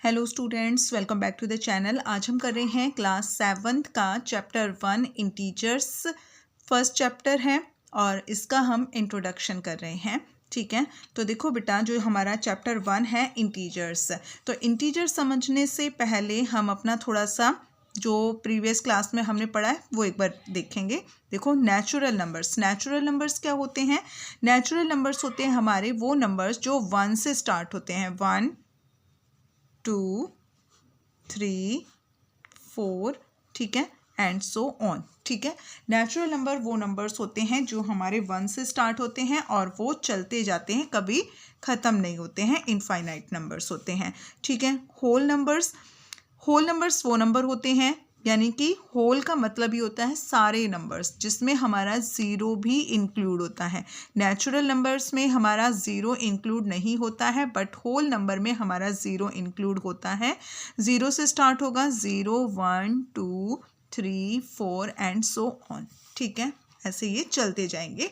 Hello students, welcome back to the channel. आज हम कर रहे हैं क्लास 7th का चैप्टर 1 इंटीजर्स। फर्स्ट चैप्टर है और इसका हम इंट्रोडक्शन कर रहे हैं। ठीक है, तो देखो बेटा, जो हमारा चैप्टर 1 है इंटीजर्स, तो इंटीजर्स समझने से पहले हम अपना थोड़ा सा जो प्रीवियस क्लास में हमने पढ़ा है वो एक बार देखेंगे। देखो, नेचुरल नंबर्स, नेचुरल नंबर्स क्या होते हैं? नेचुरल नंबर्स होते हैं हमारे वो नंबर्स जो 1 से स्टार्ट होते हैं। 1 2 3 4, ठीक है, एंड सो ऑन। ठीक है, नेचुरल नंबर वो नंबर्स होते हैं जो हमारे 1 से स्टार्ट होते हैं और वो चलते जाते हैं, कभी ख़त्म नहीं होते हैं, इनफाइनाइट नंबर्स होते हैं। ठीक है, होल नंबर्स, होल नंबर्स वो नंबर होते हैं, यानी कि होल का मतलब ही होता है सारे नंबर्स, जिसमें हमारा ज़ीरो भी इंक्लूड होता है। नेचुरल नंबर्स में हमारा ज़ीरो इंक्लूड नहीं होता है, बट होल नंबर में हमारा ज़ीरो इंक्लूड होता है। ज़ीरो से स्टार्ट होगा, 0 1 2 3 4 एंड सो ऑन। ठीक है, ऐसे ये चलते जाएंगे।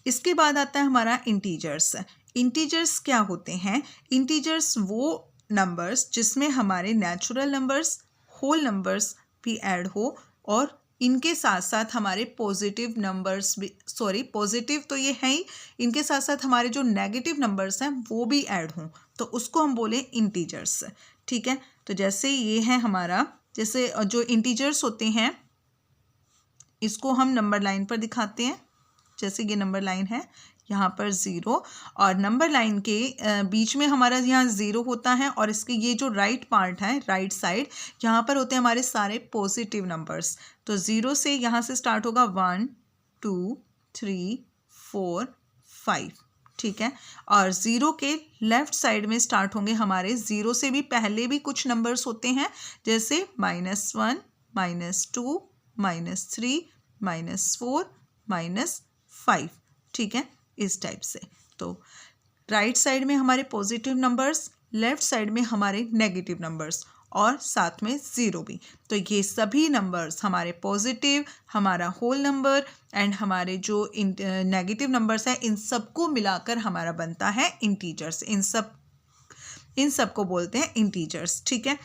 इसके बाद आता है हमारा इंटीजर्स। इंटीजर्स क्या होते हैं? इंटीजर्स वो नंबर्स जिसमें हमारे नेचुरल नंबर्स, होल नंबर्स भी ऐड हो और इनके साथ साथ हमारे पॉजिटिव नंबर्स भी, सॉरी पॉजिटिव तो ये है ही, इनके साथ साथ हमारे जो नेगेटिव नंबर्स हैं वो भी ऐड हों, तो उसको हम बोले इंटीजर्स। ठीक है, तो जैसे ये है हमारा, जैसे जो इंटीजर्स होते हैं इसको हम नंबर लाइन पर दिखाते हैं। जैसे ये नंबर लाइन है, यहाँ पर 0 और नंबर लाइन के बीच में हमारा यहाँ 0 होता है और इसके ये जो राइट पार्ट है, राइट साइड, यहाँ पर होते हैं हमारे सारे पॉजिटिव नंबर्स। तो 0 से यहाँ से स्टार्ट होगा 1 2 3 4 5। ठीक है, और 0 के लेफ्ट साइड में स्टार्ट होंगे हमारे, 0 से भी पहले भी कुछ नंबर्स होते हैं, जैसे -1 -2 -3 -4 -5। ठीक है, इस टाइप से। तो राइट साइड में हमारे पॉजिटिव नंबर्स, लेफ्ट साइड में हमारे नेगेटिव नंबर्स और साथ में 0 भी। तो ये सभी नंबर्स हमारे पॉजिटिव, हमारा होल नंबर एंड हमारे जो नेगेटिव नंबर्स हैं, इन सबको मिलाकर हमारा बनता है इंटीजर्स। इन सब को बोलते हैं इंटीजर्स। ठीक है,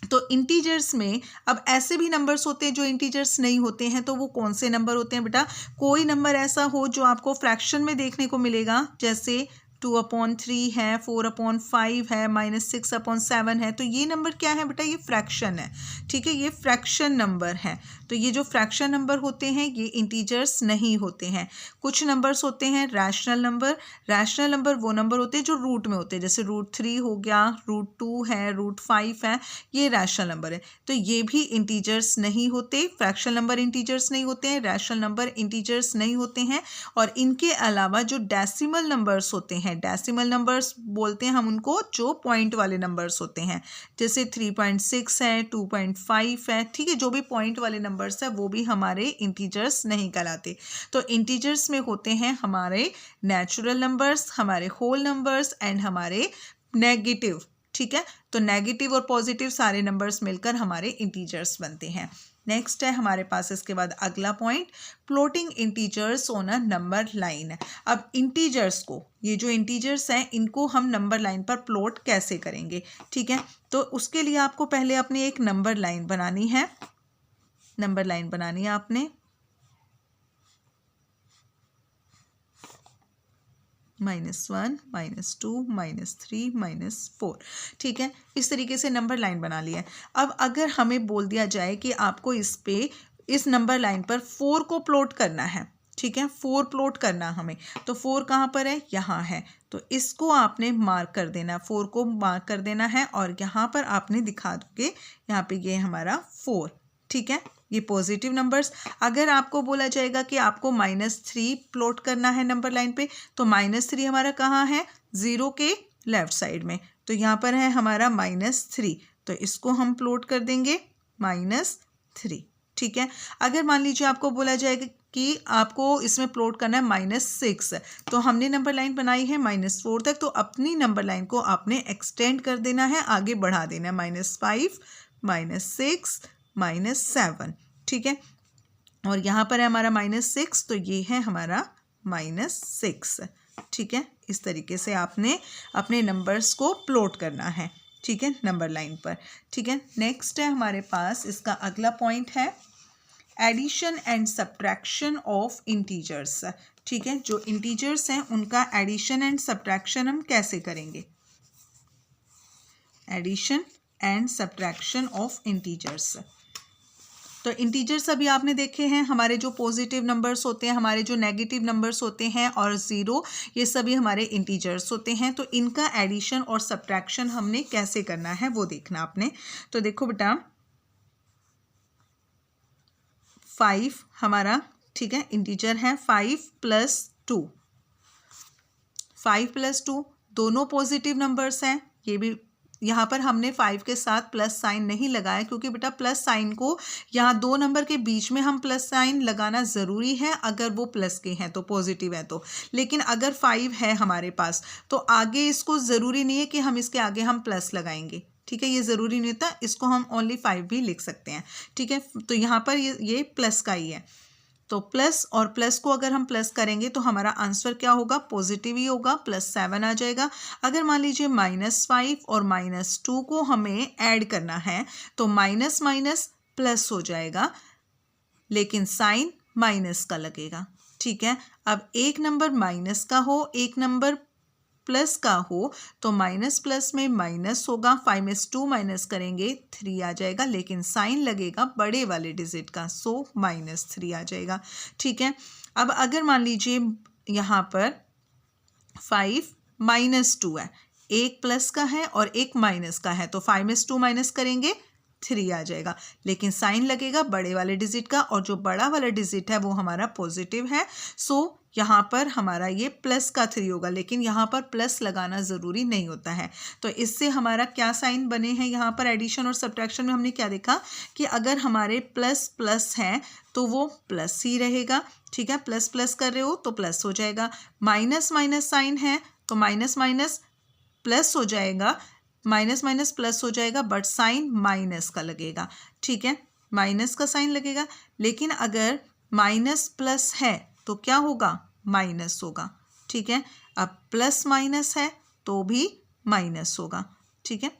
तो इंटीजर्स में अब ऐसे भी नंबर्स होते हैं जो इंटीजर्स नहीं होते हैं, तो वो कौन से नंबर होते हैं बेटा? कोई नंबर ऐसा हो जो आपको फ्रैक्शन में देखने को मिलेगा, जैसे 2/3 है, 4/5 है, -6/7 है, तो ये नंबर क्या है बेटा? ये फ्रैक्शन है। ठीक है, ये फ्रैक्शन नंबर है। तो ये जो फ्रैक्शन नंबर होते हैं ये इंटीजर्स नहीं होते हैं। कुछ नंबर्स होते हैं रैशनल नंबर। रैशनल नंबर वो नंबर होते हैं जो रूट में होते हैं, जैसे √3 हो गया, √2 है, √5 है, ये रैशनल नंबर है। तो ये भी इंटीजर्स नहीं होते। फ्रैक्शन नंबर इंटीजर्स नहीं होते हैं, रैशनल नंबर इंटीजर्स नहीं होते हैं। और इनके अलावा जो डेसिमल नंबर्स होते हैं, डेसिमल नंबर्स बोलते हैं हम उनको जो पॉइंट वाले नंबर्स होते हैं, जैसे 3.6 है, 2.5 है। ठीक है, जो भी पॉइंट वाले नंबर्स है वो भी हमारे इंटीजर्स नहीं कहलाते। तो इंटीजर्स में होते हैं हमारे नेचुरल नंबर्स, हमारे होल नंबर्स एंड हमारे नेगेटिव। ठीक है, तो नेगेटिव और पॉजिटिव सारे नंबर्स मिलकर हमारे इंटीजर्स बनते हैं। नेक्स्ट है हमारे पास इसके बाद अगला point, plotting integers on a number line. अब इंटीजर्स को, ये जो इंटीजर्स हैं इनको हम नंबर लाइन पर प्लॉट कैसे करेंगे? ठीक है, तो उसके लिए आपको पहले अपनी एक नंबर लाइन बनानी है। नंबर लाइन बनानी है आपने, -1 -2 -3 -4। ठीक है, इस तरीके से नंबर लाइन बना लिया है। अब अगर हमें बोल दिया जाए कि आपको इस नंबर लाइन पर 4 को प्लॉट करना है, ठीक है, 4 प्लॉट करना हमें, तो 4 कहाँ पर है? यहाँ है। तो इसको आपने मार्क कर देना, 4 को मार्क कर देना है और यहाँ पर आपने दिखा दोगे, यहाँ पे ये हमारा 4। ठीक है, ये पॉजिटिव नंबर्स। अगर आपको बोला जाएगा कि आपको -3 प्लॉट करना है नंबर लाइन पे, तो -3 हमारा कहाँ है? 0 के लेफ्ट साइड में। तो यहाँ पर है हमारा -3, तो इसको हम प्लॉट कर देंगे -3। ठीक है, अगर मान लीजिए आपको बोला जाएगा कि आपको इसमें प्लॉट करना है -6, तो हमने नंबर लाइन बनाई है -4 तक, तो अपनी नंबर लाइन को आपने एक्सटेंड कर देना है, आगे बढ़ा देना है, -5 -6 -7। ठीक है, और यहाँ पर है हमारा -6, तो ये है हमारा -6। ठीक है, इस तरीके से आपने अपने नंबर्स को प्लॉट करना है, ठीक है, नंबर लाइन पर। ठीक है, नेक्स्ट है हमारे पास इसका अगला पॉइंट है addition and subtraction of integers. ठीक है, जो इंटीजर्स हैं उनका एडिशन एंड सब्ट्रैक्शन हम कैसे करेंगे, addition and subtraction of integers. तो इंटीजर्स अभी आपने देखे हैं, हमारे जो पॉजिटिव नंबर्स होते हैं, हमारे जो नेगेटिव नंबर्स होते हैं और ज़ीरो, ये सभी हमारे इंटीजर्स होते हैं। तो इनका एडिशन और सब्ट्रैक्शन हमने कैसे करना है वो देखना आपने। तो देखो बेटा 5 हमारा, ठीक है, इंटीजर है 5 + 2, 5 + 2 दोनों पॉजिटिव नंबर्स हैं। ये भी यहाँ पर हमने 5 के साथ प्लस साइन नहीं लगाया क्योंकि बेटा प्लस साइन को यहाँ दो नंबर के बीच में हम प्लस साइन लगाना ज़रूरी है अगर वो प्लस के हैं तो, पॉजिटिव है तो। लेकिन अगर 5 है हमारे पास तो आगे इसको ज़रूरी नहीं है कि हम इसके आगे हम प्लस लगाएंगे, ठीक है, ये ज़रूरी नहीं होता, इसको हम ओनली 5 भी लिख सकते हैं। ठीक है, तो यहाँ पर ये प्लस का ही है, तो प्लस और प्लस को अगर हम प्लस करेंगे तो हमारा आंसर क्या होगा, पॉजिटिव ही होगा, +7 आ जाएगा। अगर मान लीजिए -5 और -2 को हमें ऐड करना है तो माइनस माइनस प्लस हो जाएगा, लेकिन साइन माइनस का लगेगा। ठीक है, अब एक नंबर माइनस का हो, एक नंबर प्लस का हो तो माइनस प्लस में माइनस होगा, 5 में 2 माइनस करेंगे 3 आ जाएगा, लेकिन साइन लगेगा बड़े वाले डिजिट का, सो -3 आ जाएगा। ठीक है, अब अगर मान लीजिए यहाँ पर 5 -2 है, एक प्लस का है और एक माइनस का है, तो 5 में 2 माइनस करेंगे 3 आ जाएगा, लेकिन साइन लगेगा बड़े वाले डिजिट का, और जो बड़ा वाला डिजिट है वो हमारा पॉजिटिव है, सो यहाँ पर हमारा ये प्लस का 3 होगा, लेकिन यहाँ पर प्लस लगाना ज़रूरी नहीं होता है। तो इससे हमारा क्या साइन बने हैं, यहाँ पर एडिशन और सब्ट्रैक्शन में हमने क्या देखा कि अगर हमारे प्लस प्लस हैं तो वो प्लस ही रहेगा। ठीक है, प्लस प्लस कर रहे हो तो प्लस हो जाएगा, माइनस माइनस साइन है तो माइनस माइनस प्लस हो जाएगा, माइनस माइनस प्लस हो जाएगा, बट साइन माइनस का लगेगा। ठीक है, माइनस का साइन लगेगा, लेकिन अगर माइनस प्लस है तो क्या होगा, माइनस होगा। ठीक है, अब प्लस माइनस है तो भी माइनस होगा। ठीक है,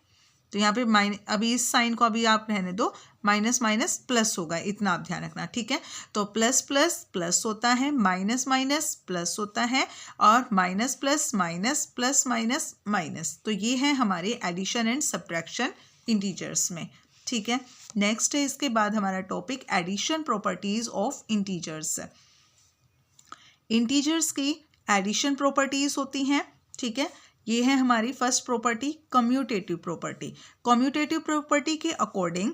तो यहाँ पे अभी इस साइन को अभी आप रहने दो, माइनस माइनस प्लस होगा, इतना आप ध्यान रखना। ठीक है, तो प्लस प्लस प्लस होता है, माइनस माइनस प्लस होता है, और minus plus minus plus minus minus. तो ये है हमारे एडिशन एंड सब्ट्रैक्शन इंटीजर्स में। ठीक है, नेक्स्ट है इसके बाद हमारा topic addition properties of integers. Integers की एडिशन प्रॉपर्टीज होती हैं। ठीक है, ये है हमारी first property, commutative property. Commutative property के according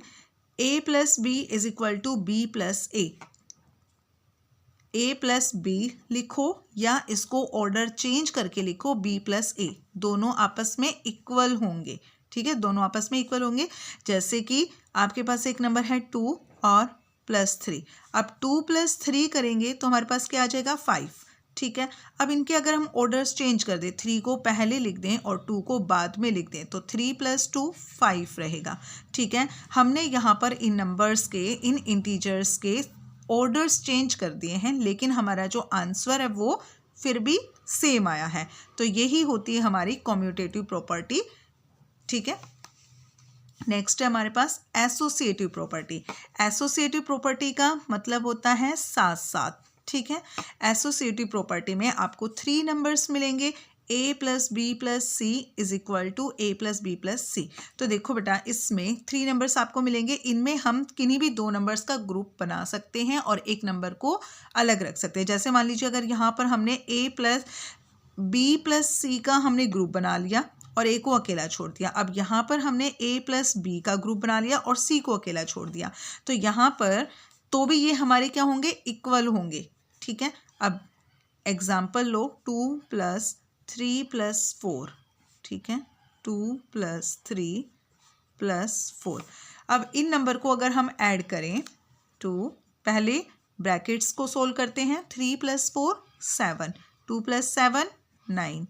a + b = b + a, a + b लिखो या इसको ऑर्डर चेंज करके लिखो, b + a, दोनों आपस में इक्वल होंगे। ठीक है, दोनों आपस में इक्वल होंगे। जैसे कि आपके पास एक नंबर है 2 और +3, अब 2 + 3 करेंगे तो हमारे पास क्या आ जाएगा, 5। ठीक है, अब इनके अगर हम ऑर्डर्स चेंज कर दें, 3 को पहले लिख दें और 2 को बाद में लिख दें, तो 3 + 2 5 रहेगा। ठीक है, हमने यहाँ पर इन नंबर्स के, इन इंटीजर्स के ऑर्डर्स चेंज कर दिए हैं, लेकिन हमारा जो आंसर है वो फिर भी सेम आया है। तो यही होती है हमारी कम्यूटेटिव प्रॉपर्टी। ठीक है, नेक्स्ट है हमारे पास एसोसिएटिव प्रॉपर्टी। एसोसिएटिव प्रॉपर्टी का मतलब होता है साथ साथ। ठीक है, एसोसिएटिव प्रॉपर्टी में आपको 3 नंबर्स मिलेंगे, a + b + c = a + b + c। तो देखो बेटा, इसमें 3 नंबर्स आपको मिलेंगे, इनमें हम किन्हीं भी 2 नंबर्स का ग्रुप बना सकते हैं और एक नंबर को अलग रख सकते हैं। जैसे मान लीजिए अगर यहाँ पर हमने a + b + c का हमने ग्रुप बना लिया और a को अकेला छोड़ दिया, अब यहाँ पर हमने a + b का ग्रुप बना लिया और c को अकेला छोड़ दिया, तो यहाँ पर तो भी ये हमारे क्या होंगे, इक्वल होंगे। ठीक है, अब एग्जाम्पल लो, 2 + 3 + 4। ठीक है, 2 + 3 + 4। अब इन नंबर को अगर हम ऐड करें तो पहले ब्रैकेट्स को सोल्व करते हैं, 3 + 4 7, 2 + 7 9।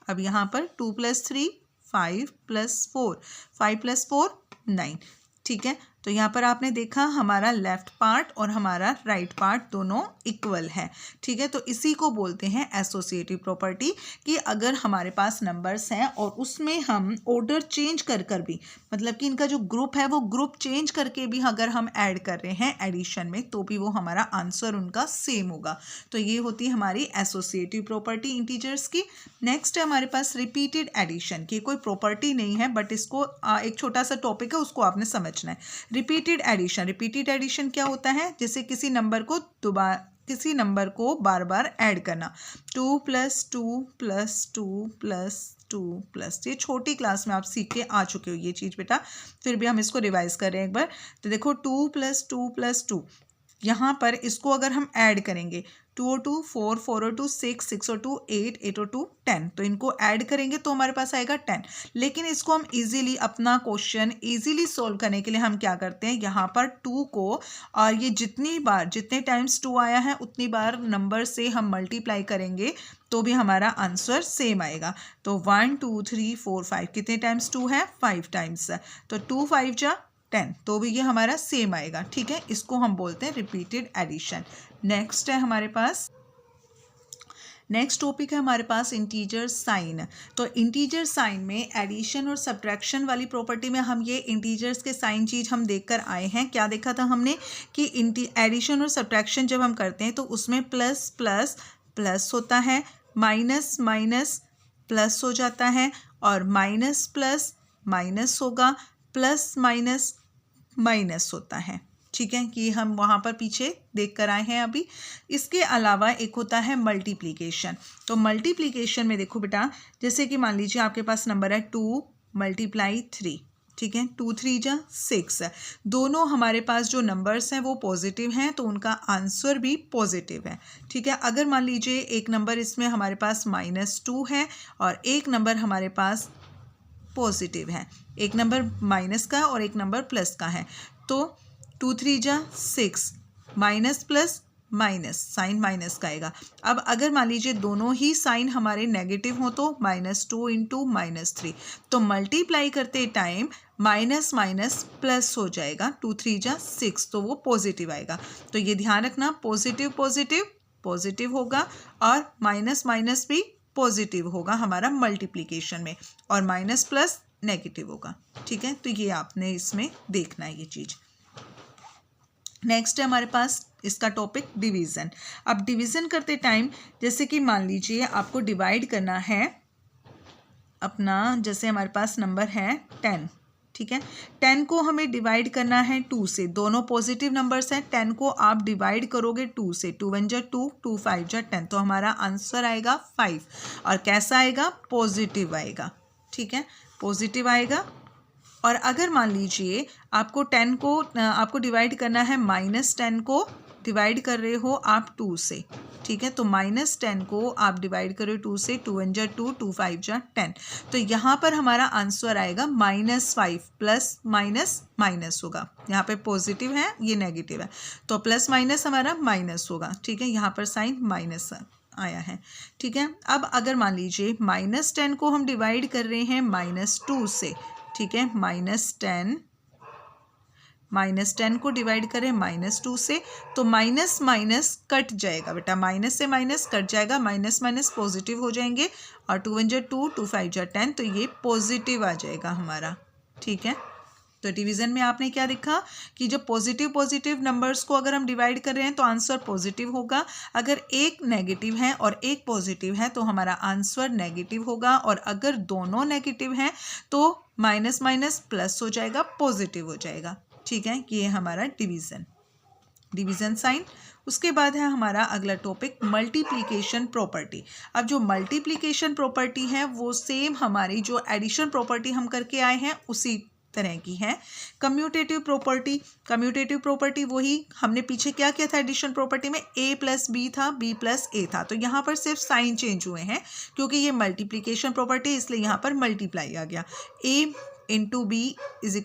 अब यहाँ पर 2 + 3 5 + 4, 5 + 4 9। ठीक है, तो यहाँ पर आपने देखा हमारा लेफ्ट पार्ट और हमारा राइट पार्ट दोनों इक्वल है, ठीक है। तो इसी को बोलते हैं एसोसिएटिव प्रॉपर्टी, कि अगर हमारे पास नंबर्स हैं और उसमें हम ऑर्डर चेंज कर कर भी, मतलब कि इनका जो ग्रुप है वो ग्रुप चेंज करके भी अगर हम ऐड कर रहे हैं एडिशन में, तो भी वो हमारा आंसर उनका सेम होगा। तो ये होती है हमारी एसोसिएटिव प्रॉपर्टी इंटीजर्स की। नेक्स्ट है हमारे पास रिपीटेड एडिशन की, कोई प्रॉपर्टी नहीं है बट इसको एक छोटा सा टॉपिक है, उसको आपने समझना है। रिपीटेड एडिशन क्या होता है, जैसे किसी नंबर को बार बार ऐड करना, 2 + 2 + 2 + 2 ये छोटी क्लास में आप सीख के आ चुके हो ये चीज़ बेटा, फिर भी हम इसको रिवाइज कर रहे हैं एक बार। तो देखो 2 + 2 + 2, यहाँ पर इसको अगर हम ऐड करेंगे, 2 और 2 4, 4 और 2 6, 6 और 2 8, 8 और 2 10, तो इनको ऐड करेंगे तो हमारे पास आएगा 10। लेकिन इसको हम इजीली अपना क्वेश्चन इजीली सॉल्व करने के लिए हम क्या करते हैं, यहाँ पर 2 को और ये जितने टाइम्स 2 आया है उतनी बार नंबर से हम मल्टीप्लाई करेंगे तो भी हमारा आंसर सेम आएगा। तो 1 2 3 4 5 कितने टाइम्स 2 है, 5 टाइम्स, तो 2 5 जा 10, तो भी ये हमारा सेम आएगा, ठीक है। इसको हम बोलते हैं रिपीटेड एडिशन। नेक्स्ट है हमारे पास, नेक्स्ट टॉपिक है हमारे पास इंटीजर साइन। तो इंटीजर साइन में एडिशन और सब्ट्रैक्शन वाली प्रॉपर्टी में हम ये इंटीजर्स के साइन चीज़ हम देखकर आए हैं। क्या देखा था हमने कि एडिशन और सब्ट्रैक्शन जब हम करते हैं तो उसमें प्लस प्लस प्लस होता है, माइनस माइनस प्लस हो जाता है, और माइनस प्लस माइनस होगा, प्लस माइनस माइनस होता है, ठीक है, कि हम वहाँ पर पीछे देख कर आए हैं अभी। इसके अलावा एक होता है मल्टीप्लिकेशन। तो मल्टीप्लिकेशन में देखो बेटा, जैसे कि मान लीजिए आपके पास नंबर है 2 × 3, ठीक है, 2 3 जा 6, दोनों हमारे पास जो नंबर्स हैं वो पॉजिटिव हैं तो उनका आंसर भी पॉजिटिव है, ठीक है। अगर मान लीजिए एक नंबर इसमें हमारे पास -2 है और एक नंबर हमारे पास पॉजिटिव है, एक नंबर माइनस का और एक नंबर प्लस का है, तो 2 3 जा 6, minus plus minus, sign minus का आएगा। अब अगर मान लीजिए दोनों ही साइन हमारे नेगेटिव हो तो -2 × -3, तो मल्टीप्लाई करते टाइम माइनस माइनस प्लस हो जाएगा, 2 3 जा 6, तो वो पॉजिटिव आएगा। तो ये ध्यान रखना, पॉजिटिव पॉजिटिव पॉजिटिव होगा और माइनस माइनस भी पॉजिटिव होगा हमारा मल्टीप्लिकेशन में, और माइनस प्लस नेगेटिव होगा, ठीक है। तो ये आपने इसमें देखना है ये चीज़। नेक्स्ट है हमारे पास इसका टॉपिक डिवीज़न। अब डिवीज़न करते टाइम जैसे कि मान लीजिए आपको डिवाइड करना है अपना, जैसे हमारे पास नंबर है 10, ठीक है, 10 को हमें डिवाइड करना है 2 से, दोनों पॉजिटिव नंबर्स हैं, 10 को आप डिवाइड करोगे 2 से, 2 1 जा 2, 2 5 जा 10, तो हमारा आंसर आएगा 5, और कैसा आएगा, पॉजिटिव आएगा, ठीक है, पॉजिटिव आएगा। और अगर मान लीजिए आपको 10 को आपको डिवाइड करना है, -10 को डिवाइड कर रहे हो आप 2 से, ठीक है, तो -10 को आप डिवाइड कर रहे हो 2 से, 2 1 जा 2, 2 5 जा 10, तो यहाँ पर हमारा आंसर आएगा -5, प्लस माइनस माइनस होगा, यहाँ पे पॉजिटिव है ये नेगेटिव है, तो प्लस माइनस हमारा माइनस होगा, ठीक है, यहाँ पर साइन माइनस आया है, ठीक है। अब अगर मान लीजिए -10 को हम डिवाइड कर रहे हैं -2 से, ठीक है, -10 को डिवाइड करें -2 से, तो माइनस माइनस कट जाएगा बेटा, माइनस से माइनस कट जाएगा, माइनस माइनस पॉजिटिव हो जाएंगे, और 2 1 जा 2, 2 5 जा 10, तो ये पॉजिटिव आ जाएगा हमारा, ठीक है। तो डिवीज़न में आपने क्या देखा कि जो पॉजिटिव नंबर्स को अगर हम डिवाइड कर रहे हैं तो आंसर पॉजिटिव होगा, अगर एक नेगेटिव है और एक पॉजिटिव है तो हमारा आंसर नेगेटिव होगा, और अगर दोनों नेगेटिव हैं तो माइनस माइनस प्लस हो जाएगा, पॉजिटिव हो जाएगा, ठीक है। ये हमारा डिवीज़न साइन। उसके बाद है हमारा अगला टॉपिक मल्टीप्लिकेशन प्रॉपर्टी। अब जो मल्टीप्लिकेशन प्रॉपर्टी है वो सेम हमारी जो एडिशन प्रॉपर्टी हम करके आए हैं उसी तरह की है। कम्यूटेटिव प्रॉपर्टी वही हमने पीछे क्या किया था एडिशन प्रॉपर्टी में, a + b था, b + a था, तो यहाँ पर सिर्फ साइन चेंज हुए हैं क्योंकि ये मल्टीप्लिकेशन प्रॉपर्टी, इसलिए यहाँ पर मल्टीप्लाई आ गया, a × b =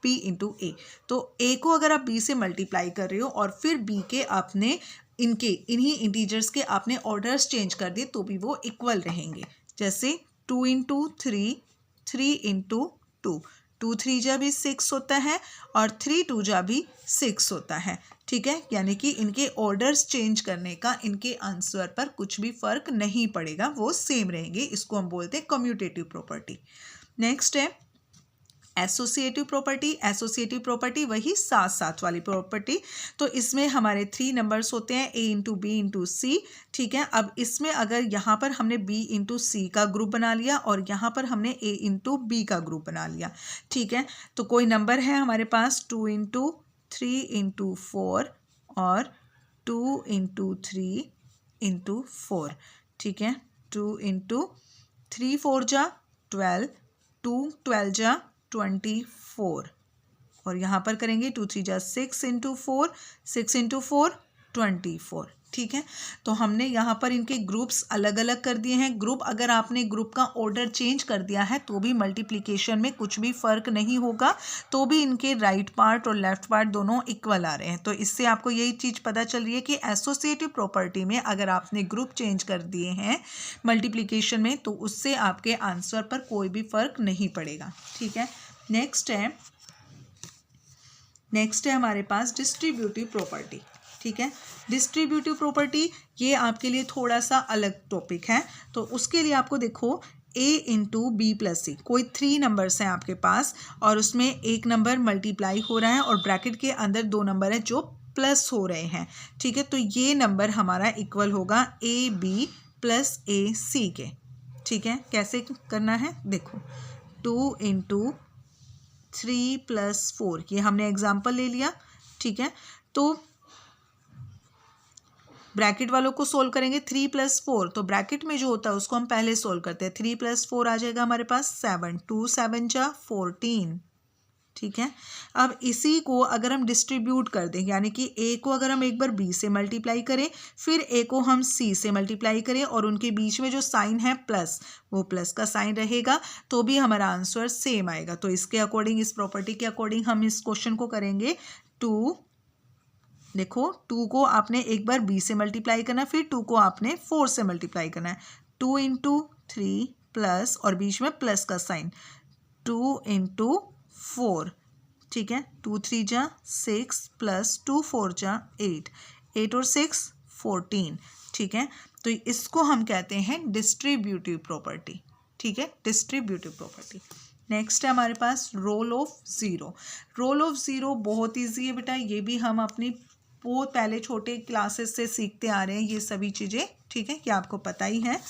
b × a। तो a को अगर आप b से मल्टीप्लाई कर रहे हो और फिर b के आपने इन्हीं इंटीजर्स के आपने ऑर्डर्स चेंज कर दिए तो भी वो इक्वल रहेंगे, जैसे 2 × 3, 3 × 2, 2 3 जा भी 6 होता है और 3 2 जा भी 6 होता है, ठीक है। यानी कि इनके ऑर्डर्स चेंज करने का इनके आंसर पर कुछ भी फर्क नहीं पड़ेगा, वो सेम रहेंगे। इसको हम बोलते हैं कम्यूटेटिव प्रॉपर्टी। नेक्स्ट है एसोसिएटिव प्रॉपर्टी। एसोसिएटिव प्रॉपर्टी वही साथ साथ वाली प्रॉपर्टी। तो इसमें हमारे 3 नंबर्स होते हैं a इंटू बी इंटू सी, ठीक है। अब इसमें अगर यहाँ पर हमने b इंटू सी का ग्रुप बना लिया और यहाँ पर हमने a इंटू बी का ग्रुप बना लिया, ठीक है। तो कोई नंबर है हमारे पास 2 इंटू 3 इंटू 4 और 2 इंटू 3 इंटू 4, ठीक है। 2 इंटू 3 4 जा 12, 2 12 जा 24 और यहाँ पर करेंगे 2 3 जा 6 इंटू 4, 6 इंटू 4 24, ठीक है। तो हमने यहाँ पर इनके ग्रुप्स अलग अलग कर दिए हैं। ग्रुप अगर आपने ग्रुप का ऑर्डर चेंज कर दिया है तो भी मल्टीप्लिकेशन में कुछ भी फ़र्क नहीं होगा, तो भी इनके राइट पार्ट और लेफ्ट पार्ट दोनों इक्वल आ रहे हैं। तो इससे आपको यही चीज़ पता चल रही है कि एसोसिएटिव प्रॉपर्टी में अगर आपने ग्रुप चेंज कर दिए हैं मल्टीप्लिकेशन में तो उससे आपके आंसर पर कोई भी फ़र्क नहीं पड़ेगा, ठीक है। नेक्स्ट है हमारे पास डिस्ट्रीब्यूटिव प्रॉपर्टी, ठीक है। डिस्ट्रीब्यूटिव प्रॉपर्टी ये आपके लिए थोड़ा सा अलग टॉपिक है। तो उसके लिए आपको देखो a इंटू बी प्लस सी, कोई 3 नंबर्स हैं आपके पास और उसमें एक नंबर मल्टीप्लाई हो रहा है और ब्रैकेट के अंदर 2 नंबर है जो प्लस हो रहे हैं, ठीक है। तो ये नंबर हमारा इक्वल होगा ए बी प्लस ए सी के, ठीक है। कैसे करना है देखो, 2 इंटू 3 प्लस 4, ये हमने एग्जाम्पल ले लिया, ठीक है। तो ब्रैकेट वालों को सोल्व करेंगे 3 प्लस 4, तो ब्रैकेट में जो होता है उसको हम पहले सोल्व करते हैं। 3 प्लस 4 आ जाएगा हमारे पास 7, 2 7 जा 14, ठीक है। अब इसी को अगर हम डिस्ट्रीब्यूट कर दें, यानी कि a को अगर हम एक बार b से मल्टीप्लाई करें, फिर a को हम c से मल्टीप्लाई करें और उनके बीच में जो साइन है प्लस, वो प्लस का साइन रहेगा, तो भी हमारा आंसर सेम आएगा। तो इसके अकॉर्डिंग, इस प्रॉपर्टी के अकॉर्डिंग हम इस क्वेश्चन को करेंगे। 2 देखो 2 को आपने एक बार b से मल्टीप्लाई करना है, फिर 2 को आपने 4 से मल्टीप्लाई करना है। 2 इंटू 3 प्लस और बीच में प्लस का साइन, 2 इंटू 4, ठीक है। 2 3 जा 6 प्लस 2 4 जा 8, 8 और 6 14, ठीक है। तो इसको हम कहते हैं डिस्ट्रीब्यूटिव प्रॉपर्टी, ठीक है, डिस्ट्रीब्यूटिव प्रॉपर्टी। नेक्स्ट है हमारे पास role of zero. Role of zero बहुत ईजी है बेटा, ये भी हम अपनी बहुत पहले छोटे क्लासेस से सीखते आ रहे हैं ये सभी चीज़ें, ठीक है, कि आपको पता ही है।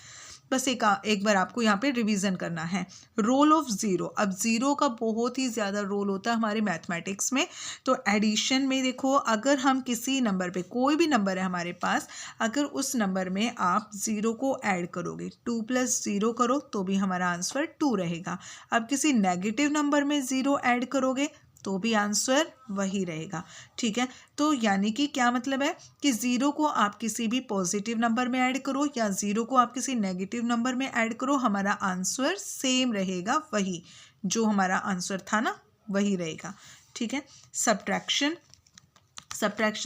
बस एक बार आपको यहाँ पे रिवीजन करना है। रोल ऑफ ज़ीरो, अब ज़ीरो का बहुत ही ज़्यादा रोल होता है हमारे मैथमेटिक्स में। तो एडिशन में देखो, अगर हम किसी नंबर पे, कोई भी नंबर है हमारे पास, अगर उस नंबर में आप ज़ीरो को ऐड करोगे, 2 प्लस 0 करो तो भी हमारा आंसर 2 रहेगा। अब किसी नेगेटिव नंबर में ज़ीरो ऐड करोगे तो भी आंसर वही रहेगा, ठीक है। तो यानी कि क्या मतलब है कि ज़ीरो को आप किसी भी पॉजिटिव नंबर में ऐड करो या ज़ीरो को आप किसी नेगेटिव नंबर में ऐड करो, हमारा आंसर सेम रहेगा, वही जो हमारा आंसर था ना वही रहेगा, ठीक है। सब्ट्रैक्शन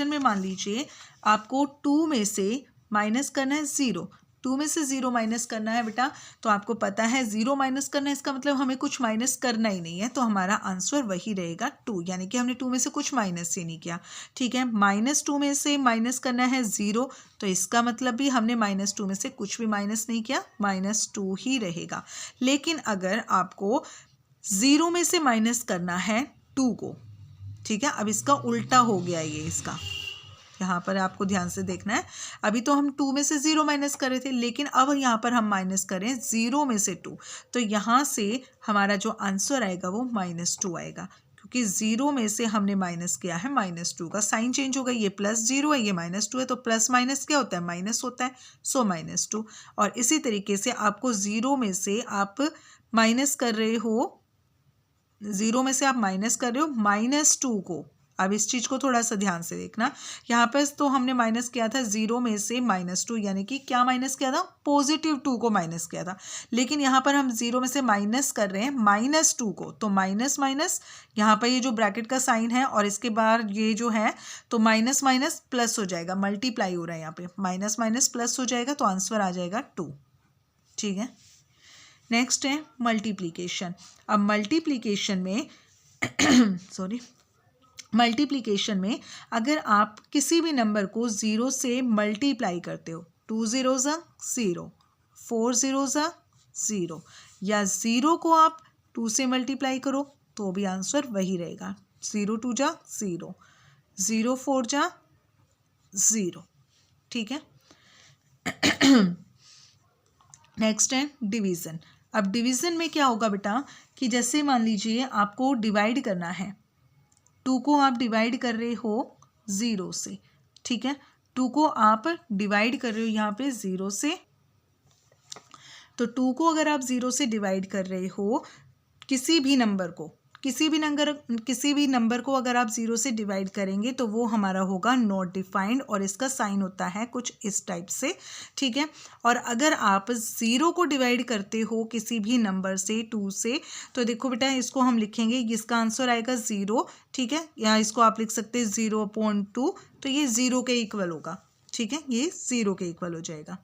में मान लीजिए आपको 2 में से माइनस करना है 0, 2 में से 0 माइनस करना है बेटा, तो आपको पता है 0 माइनस करना है, इसका मतलब हमें कुछ माइनस करना ही नहीं है, तो हमारा आंसर वही रहेगा 2, यानी कि हमने 2 में से कुछ माइनस ही नहीं किया, ठीक है। -2 में से माइनस करना है 0, तो इसका मतलब भी हमने -2 में से कुछ भी माइनस नहीं किया, -2 ही रहेगा। लेकिन अगर आपको 0 में से माइनस करना है 2 को, ठीक है, अब इसका उल्टा हो गया ये, इसका यहाँ पर आपको ध्यान से देखना है। अभी तो हम 2 में से 0 माइनस कर रहे थे, लेकिन अब यहाँ पर हम माइनस करें 0 में से 2, तो यहाँ से हमारा जो आंसर आएगा वो -2 आएगा, क्योंकि 0 में से हमने माइनस किया है -2 का साइन चेंज हो गया, ये +0 है, ये -2 है, तो प्लस माइनस क्या होता है, माइनस होता है, सो -2। और इसी तरीके से आपको 0 में से आप माइनस कर रहे हो, 0 में से आप माइनस कर रहे हो -2 को। अब इस चीज़ को थोड़ा सा ध्यान से देखना, यहाँ पर तो हमने माइनस किया था 0 में से -2, यानी कि क्या माइनस किया था, +2 को माइनस किया था, लेकिन यहाँ पर हम 0 में से माइनस कर रहे हैं -2 को, तो माइनस माइनस यहाँ पर ये जो ब्रैकेट का साइन है और इसके बाद ये जो है, तो माइनस माइनस प्लस हो जाएगा, मल्टीप्लाई हो रहा है यहाँ पे, माइनस माइनस प्लस हो जाएगा, तो आंसर आ जाएगा 2, ठीक है। नेक्स्ट है मल्टीप्लिकेशन। अब मल्टीप्लिकेशन में मल्टीप्लिकेशन में अगर आप किसी भी नंबर को 0 से मल्टीप्लाई करते हो, 2 0 0, 4 0 0, या 0 को आप 2 से मल्टीप्लाई करो तो भी आंसर वही रहेगा, 0 2 0, 0 4 0। ठीक है। नेक्स्ट है डिवीज़न। अब डिवीज़न में क्या होगा बेटा कि जैसे मान लीजिए आपको डिवाइड करना है, 2 को आप डिवाइड कर रहे हो 0 से। ठीक है, 2 को आप डिवाइड कर रहे हो यहाँ पे 0 से, तो 2 को अगर आप 0 से डिवाइड कर रहे हो, किसी भी नंबर को अगर आप 0 से डिवाइड करेंगे तो वो हमारा होगा नॉट डिफाइंड, और इसका साइन होता है कुछ इस टाइप से। ठीक है, और अगर आप 0 को डिवाइड करते हो किसी भी नंबर से 2 से, तो देखो बेटा इसको हम लिखेंगे, इसका आंसर आएगा 0। ठीक है, या इसको आप लिख सकते हैं 0/2, तो ये 0 के इक्वल होगा। ठीक है, ये 0 के इक्वल हो जाएगा।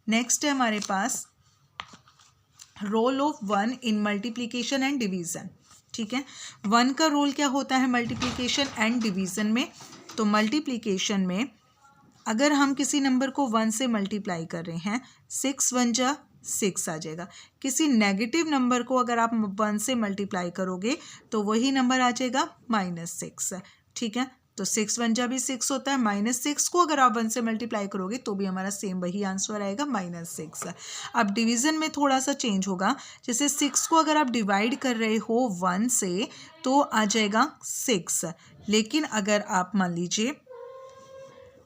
नेक्स्ट है हमारे पास role of 1 in multiplication and division. ठीक है, 1 का रोल क्या होता है मल्टीप्लिकेशन एंड डिवीज़न में? तो मल्टीप्लिकेशन में अगर हम किसी नंबर को 1 से मल्टीप्लाई कर रहे हैं, 6 1 6 आ जाएगा। किसी नेगेटिव नंबर को अगर आप 1 से मल्टीप्लाई करोगे तो वही नंबर आ जाएगा -6। ठीक है, तो 6 1 भी 6 होता है, -6 को अगर आप 1 से मल्टीप्लाई करोगे तो भी हमारा सेम वही आंसर आएगा -6। अब डिवीज़न में थोड़ा सा चेंज होगा, जैसे 6 को अगर आप डिवाइड कर रहे हो 1 से तो आ जाएगा 6, लेकिन अगर आप मान लीजिए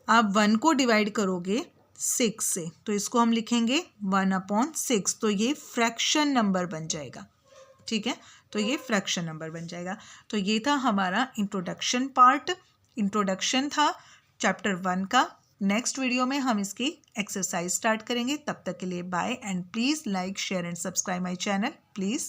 आप 1 को डिवाइड करोगे 6 से तो इसको हम लिखेंगे 1/6, तो ये फ्रैक्शन नंबर बन जाएगा। ठीक है, तो ये फ्रैक्शन नंबर बन जाएगा। तो ये था हमारा इंट्रोडक्शन था चैप्टर 1 का। नेक्स्ट वीडियो में हम इसकी एक्सरसाइज स्टार्ट करेंगे। तब तक के लिए bye, and please like share and subscribe my channel please.